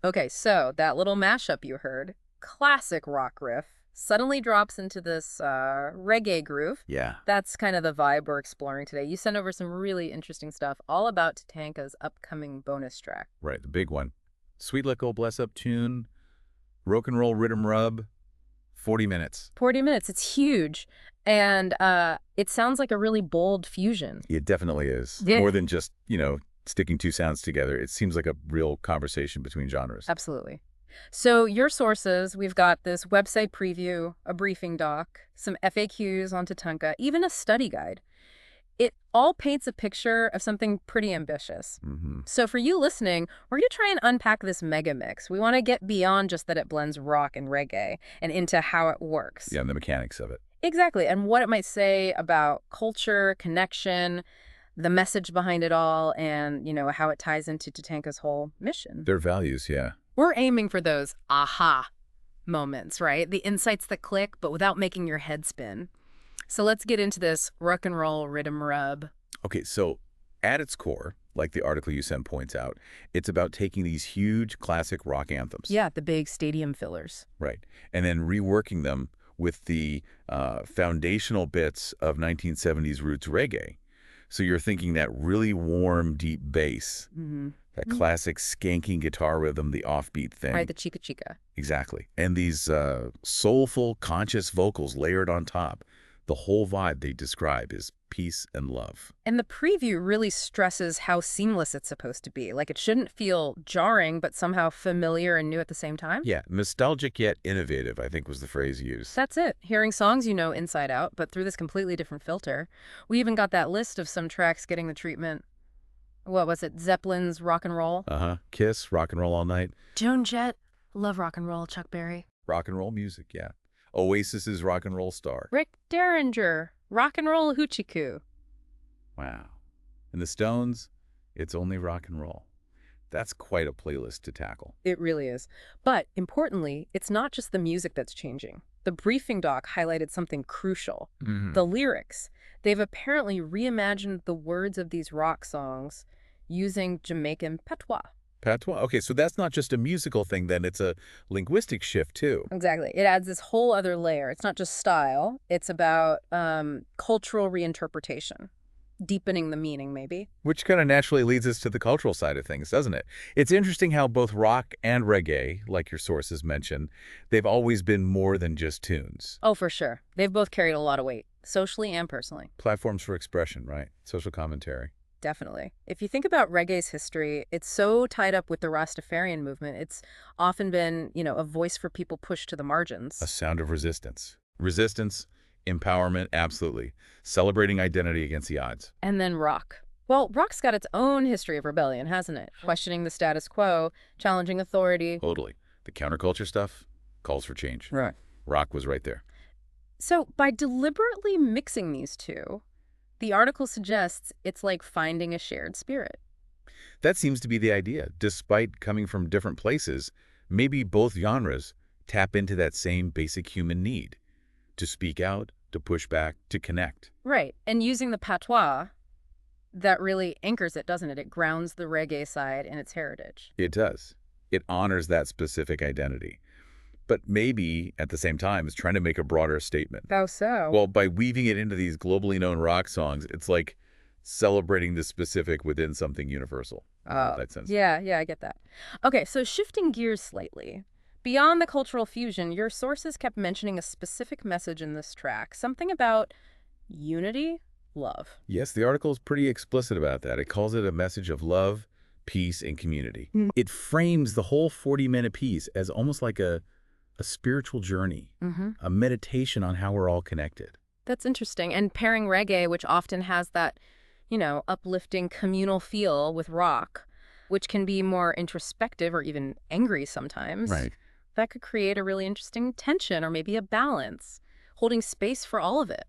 Okay, so that little mashup you heard, classic rock riff, suddenly drops into this reggae groove. Yeah, That's kind of the vibe we're exploring today. You sent over some really interesting stuff all about Tatanka's upcoming bonus track. right, the big one. Sweet Little Bless Up tune, rock and roll rhythm rub, 40 minutes. 40 minutes, it's huge. And it sounds like a really bold fusion. It definitely is. Yeah. More than just, sticking two sounds together. It seems like a real conversation between genres. Absolutely. So your sources, we've got this website preview, a briefing doc, some FAQs on Tatanka, even a study guide. It all paints a picture of something pretty ambitious. Hmm. So for you listening, we're going to try and unpack this mega mix. We want to get beyond just that it blends rock and reggae and into how it works. Yeah, and the mechanics of it. Exactly. And what it might say about culture, connection, the message behind it all, and, how it ties into Tatanka's whole mission. Their values, yeah. We're aiming for those aha moments, right? The insights that click, but without making your head spin. So let's get into this rock and roll rhythm rub. Okay, so at its core, like the article you sent points out, it's about taking these huge classic rock anthems. Yeah, the big stadium fillers. Right. And then reworking them with the foundational bits of 1970s roots reggae. So you're thinking that really warm, deep bass, that classic skanking guitar rhythm, the offbeat thing. Right, the chica chica. Exactly. And these soulful, conscious vocals layered on top. The whole vibe they describe is peace and love. And the preview really stresses how seamless it's supposed to be. Like it shouldn't feel jarring, but somehow familiar and new at the same time. Yeah, nostalgic yet innovative, I think was the phrase used. That's it. Hearing songs you know inside out, but through this completely different filter. We even got that list of some tracks getting the treatment. What was it? Zeppelin's Rock and Roll? Uh-huh. Kiss, rock and roll all night. Joan Jett. Love rock and roll, Chuck Berry. Rock and roll music, yeah. Oasis's rock and roll star. Rick Derringer. Rock and roll hoochie coo. Wow. And the Stones, it's only rock and roll. That's quite a playlist to tackle. It really is. But importantly, it's not just the music that's changing. The briefing doc highlighted something crucial. The lyrics. They've apparently reimagined the words of these rock songs using Jamaican patois. Patois? Okay, so that's not just a musical thing then, it's a linguistic shift too. Exactly. It adds this whole other layer. It's not just style. It's about cultural reinterpretation, deepening the meaning, maybe. Which kind of naturally leads us to the cultural side of things, doesn't it? It's interesting how both rock and reggae, like your sources mentioned, they've always been more than just tunes. Oh, for sure. They've both carried a lot of weight, socially and personally. Platforms for expression, right? Social commentary. Definitely. If you think about reggae's history, it's so tied up with the Rastafarian movement. It's often been, a voice for people pushed to the margins. A sound of resistance. Resistance, empowerment, absolutely. Celebrating identity against the odds. And then rock. Well, rock's got its own history of rebellion, hasn't it? Questioning the status quo, challenging authority. Totally. The counterculture stuff calls for change. Right. Rock was right there. So by deliberately mixing these two, the article suggests it's like finding a shared spirit. That seems to be the idea. Despite coming from different places, maybe both genres tap into that same basic human need. To speak out, to push back, to connect. Right. And using the patois, that really anchors it, doesn't it? It grounds the reggae side in its heritage. It does. It honors that specific identity. But maybe, at the same time, is trying to make a broader statement. How so? Well, by weaving it into these globally known rock songs, it's like celebrating the specific within something universal. That sense. Yeah, I get that. Okay, so shifting gears slightly. Beyond the cultural fusion, your sources kept mentioning a specific message in this track, something about unity, love. Yes, the article is pretty explicit about that. It calls it a message of love, peace, and community. It frames the whole 40-minute piece as almost like a spiritual journey, a meditation on how we're all connected. That's interesting. And pairing reggae, which often has that, uplifting communal feel with rock, which can be more introspective or even angry sometimes. Right. That could create a really interesting tension or maybe a balance, holding space for all of it.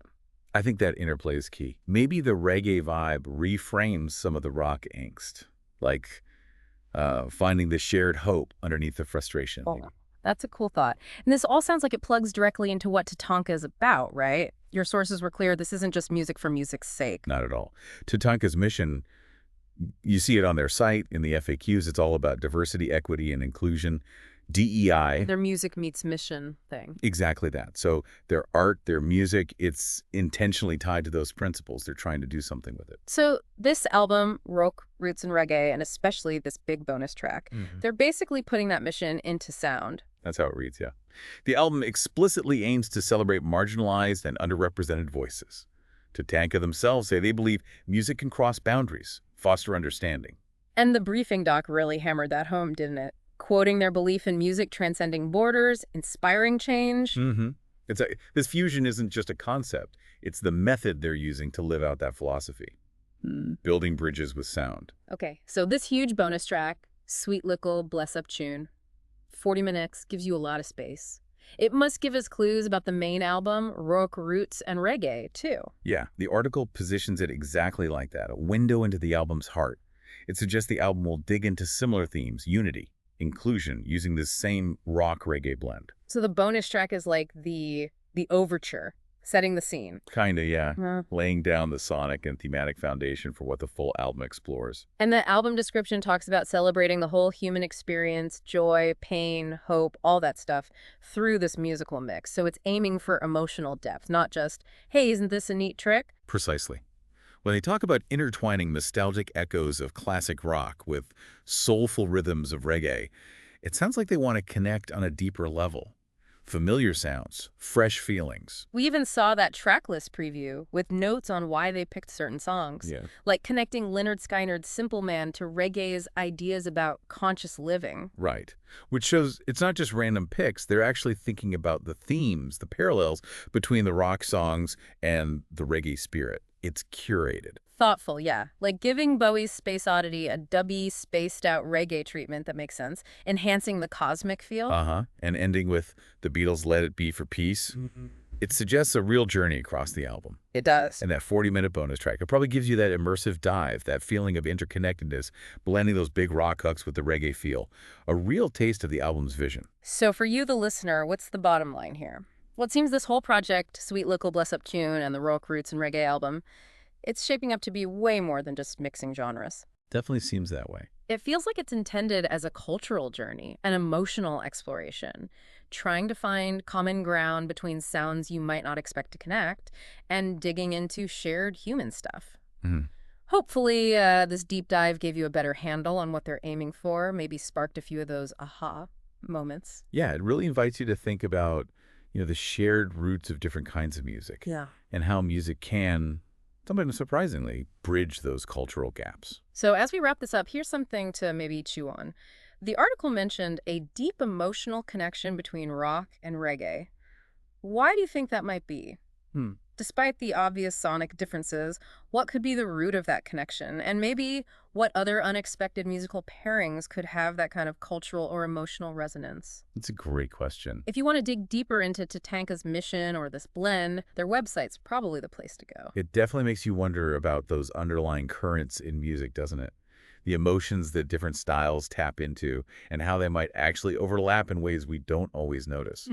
I think that interplay is key. Maybe the reggae vibe reframes some of the rock angst, like finding the shared hope underneath the frustration. Oh, that's a cool thought. And this all sounds like it plugs directly into what Tatanka is about, right? Your sources were clear. This isn't just music for music's sake. Not at all. Tatanka's mission You see it on their site, in the FAQs. It's all about diversity, equity, and inclusion. DEI. Their music meets mission thing. Exactly that. So their art, their music, it's intentionally tied to those principles. They're trying to do something with it. So this album, Rock, Roots, and Reggae, and especially this big bonus track, they're basically putting that mission into sound. That's how it reads, yeah. The album explicitly aims to celebrate marginalized and underrepresented voices. TATANKA themselves say they believe music can cross boundaries, foster understanding. And the briefing doc really hammered that home, didn't it? Quoting their belief in music transcending borders, inspiring change. This fusion isn't just a concept. It's the method they're using to live out that philosophy. Building bridges with sound. Okay, so this huge bonus track, 𝗧𝗔𗧍𝗓𝗓 40 minutes, gives you a lot of space. It must give us clues about the main album, Rock, Roots, and Reggae, too. Yeah, the article positions it exactly like that, a window into the album's heart. It suggests the album will dig into similar themes, unity, inclusion, using this same rock-reggae blend. So the bonus track is like the overture, setting the scene. Kinda, yeah. Laying down the sonic and thematic foundation for what the full album explores. And the album description talks about celebrating the whole human experience, joy, pain, hope, all that stuff, through this musical mix. So it's aiming for emotional depth, not just, hey, isn't this a neat trick? Precisely. When they talk about intertwining nostalgic echoes of classic rock with soulful rhythms of reggae, it sounds like they want to connect on a deeper level. Familiar sounds, fresh feelings. We even saw that track list preview with notes on why they picked certain songs, like connecting Lynyrd Skynyrd's Simple Man to reggae's ideas about conscious living. Right. Which shows it's not just random picks. They're actually thinking about the themes, the parallels between the rock songs and the reggae spirit. It's curated. Thoughtful, yeah. Like giving Bowie's Space Oddity a dubby, spaced-out reggae treatment that makes sense, enhancing the cosmic feel. And ending with the Beatles' Let It Be for Peace. It suggests a real journey across the album. It does. And that 40-minute bonus track, it probably gives you that immersive dive, that feeling of interconnectedness, blending those big rock hooks with the reggae feel. A real taste of the album's vision. So for you, the listener, what's the bottom line here? Well, it seems this whole project, 𝗧𝗧𝗓𝗓 and the Rock, Roots, and Reggae album, it's shaping up to be way more than just mixing genres. Definitely seems that way. It feels like it's intended as a cultural journey, an emotional exploration, trying to find common ground between sounds you might not expect to connect and digging into shared human stuff. Hopefully, this deep dive gave you a better handle on what they're aiming for, maybe sparked a few of those aha moments. Yeah, it really invites you to think about, the shared roots of different kinds of music. And how music can, sometimes surprisingly, bridge those cultural gaps. So as we wrap this up, here's something to maybe chew on. The article mentioned a deep emotional connection between rock and reggae. Why do you think that might be? Despite the obvious sonic differences, what could be the root of that connection? And maybe what other unexpected musical pairings could have that kind of cultural or emotional resonance? It's a great question. If you want to dig deeper into TATANKA's mission or this blend, their website's probably the place to go. It definitely makes you wonder about those underlying currents in music, doesn't it? The emotions that different styles tap into and how they might actually overlap in ways we don't always notice.